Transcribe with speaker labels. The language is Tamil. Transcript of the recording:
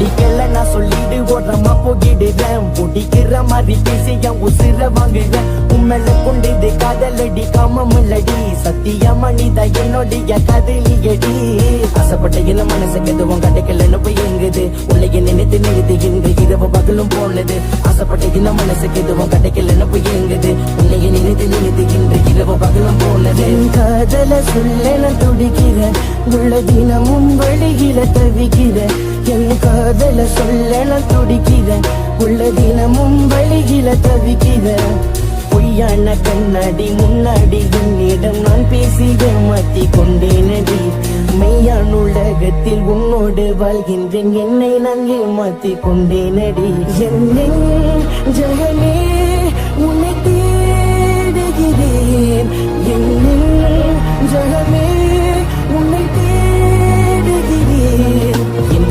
Speaker 1: பிடிக்கல நான் சொல்லிட்டு ஓடுறமா போகிடுறேன் பிடிக்கிற மாதிரி பேசி என் உசிர வாங்குறேன் உண்மையில கொண்டு காதலடி காமமில்லடி சத்தியமா நீதான் என்னுடைய காதலியடி ஆசைப்பட்ட இந்த மனசுக்கு எதுவும் கிடைக்கலன்னு போய் எங்குது உலக நினைத்து நிறுத்து இங்கு இரவு பகலும் போனது ஆசைப்பட்ட இந்த மனசுக்கு எதுவும் கிடைக்கலன்னு போய் எங்குது உலக நினைத்து நிறுத்து இன்று இரவு பகலும் போனது காதல சொல்ல நான் துடிக்கிறேன் உள்ள தினமும் வழியில தவிக்கிறேன் என் காதல சொல்ல நான் துடிக்கிறேன் உள்ள தினமும் வழியில தவிக்கிறேன் பொய்யான கண்ணாடி முன்னாடி என்னிடம் நான் பேசி ஏமாத்தி கொண்டேனடி மெய்யான உலகத்தில் உன்னோடு வாழ்கின்றேன் என்னை நான் ஏமாத்தி கொண்டேனடி என்னை ஜகமே உன்னை தேடுகிறேன் என்னை ஜகமே